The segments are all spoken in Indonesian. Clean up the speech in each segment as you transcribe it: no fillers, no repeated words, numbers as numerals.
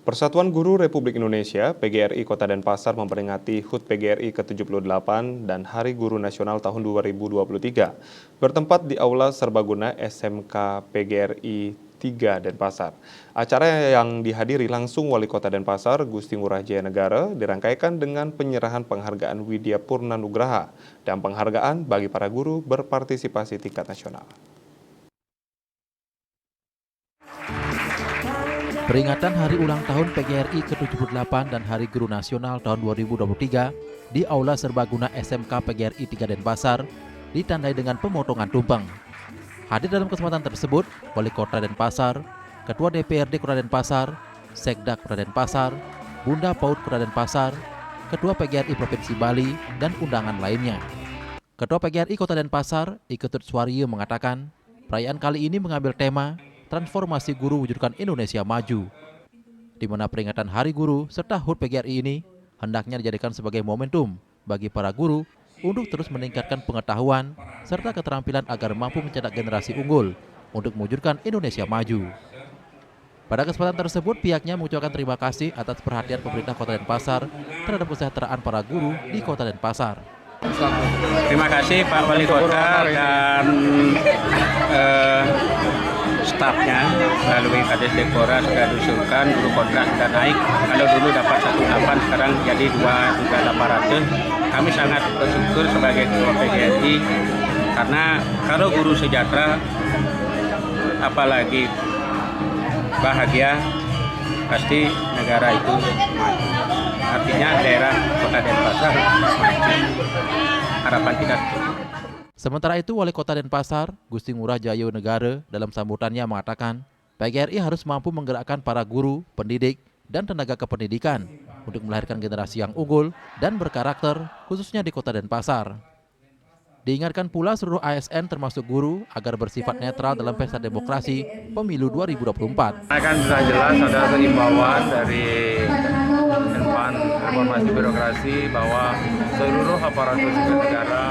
Persatuan Guru Republik Indonesia (PGRI) Kota Denpasar memperingati HUT PGRI ke-78 dan Hari Guru Nasional tahun 2023 bertempat di Aula Serbaguna SMK PGRI 3 Denpasar. Acara yang dihadiri langsung Wali Kota Denpasar, Gusti Ngurah Jaya Negara, dirangkaikan dengan penyerahan penghargaan Widya Purna Nugraha dan penghargaan bagi para guru berpartisipasi tingkat nasional. Peringatan Hari Ulang Tahun PGRI ke-78 dan Hari Guru Nasional tahun 2023 di Aula Serbaguna SMK PGRI 3 Denpasar ditandai dengan pemotongan tumpeng. Hadir dalam kesempatan tersebut, Wali Kota Denpasar, Ketua DPRD Kota Denpasar, Sekda Kota Denpasar, Bunda PAUD Kota Denpasar, Ketua PGRI Provinsi Bali, dan undangan lainnya. Ketua PGRI Kota Denpasar, Iketut Suwaryo mengatakan, perayaan kali ini mengambil tema Transformasi Guru Wujudkan Indonesia Maju, di mana peringatan Hari Guru serta HUT PGRI ini hendaknya dijadikan sebagai momentum bagi para guru untuk terus meningkatkan pengetahuan serta keterampilan agar mampu mencetak generasi unggul untuk mewujudkan Indonesia maju. Pada kesempatan tersebut, pihaknya mengucapkan terima kasih atas perhatian pemerintah Kota Denpasar terhadap kesejahteraan para guru di Kota Denpasar. Terima kasih Pak Wali Kota dan stafnya melalui Kades Dekora sudah diusulkan guru kontrak sudah naik. Kalau dulu dapat 1,8 sekarang jadi 2.800. Kami sangat bersyukur sebagai Ketua PGRI karena kalau guru sejahtera apalagi bahagia pasti negara itu maju. Artinya daerah Kota Denpasar harapan kita. Sementara itu, Wali Kota Denpasar, Gusti Ngurah Jaya Negara, dalam sambutannya mengatakan, PGRI harus mampu menggerakkan para guru, pendidik, dan tenaga kependidikan untuk melahirkan generasi yang unggul dan berkarakter, khususnya di Kota Denpasar. Diingatkan pula seluruh ASN termasuk guru agar bersifat netral dalam pesta demokrasi pemilu 2024. Kan sudah jelas ada himbauan dari Reformasi Birokrasi bahwa seluruh aparatur sipil negara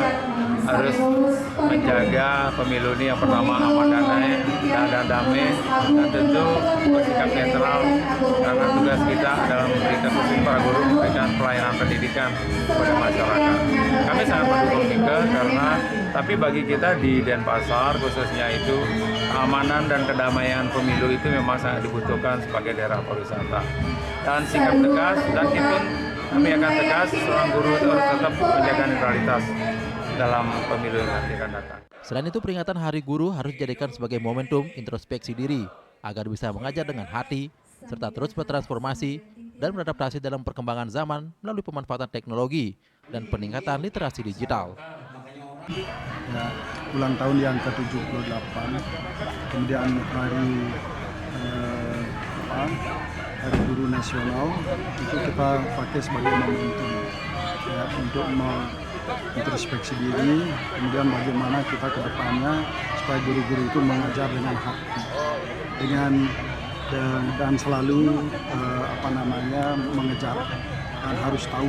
harus menjaga pemilu ini yang pertama aman dan damai dan tentu bersikap netral karena tugas kita adalah memberikan para guru memberikan pelayanan pendidikan kepada masyarakat. Kami sangat mendukung juga karena tapi bagi kita di Denpasar khususnya itu keamanan dan kedamaian pemilu itu memang sangat dibutuhkan sebagai daerah pariwisata dan sikap tegas dan itu kami akan tegas seorang guru itu harus tetap menjaga netralitas dalam pemilu yang nanti akan datang. Selain itu, peringatan Hari Guru harus dijadikan sebagai momentum introspeksi diri agar bisa mengajar dengan hati serta terus bertransformasi dan beradaptasi dalam perkembangan zaman melalui pemanfaatan teknologi dan peningkatan literasi digital. Ya, ulang tahun yang ke-78, kemudian Hari Guru Nasional itu kita pakai sebagai momentum ya, untuk introspeksi diri, kemudian bagaimana kita ke depannya supaya guru-guru itu mengajar dengan hati, dan selalu mengejar dan harus tahu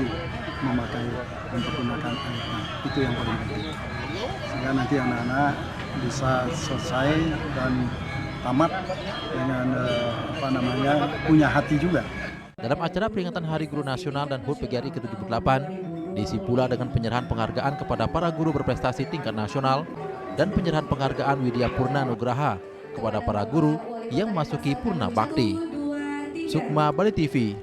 menggunakan IT. Itu yang paling penting. Sehingga nanti anak-anak bisa selesai dan tamat dengan punya hati juga. Dalam acara peringatan Hari Guru Nasional dan HUT PGRI ke-78, diisi pula dengan penyerahan penghargaan kepada para guru berprestasi tingkat nasional dan penyerahan penghargaan Widya Purna Nugraha kepada para guru yang memasuki Purna Bakti. Sukma, Bali TV.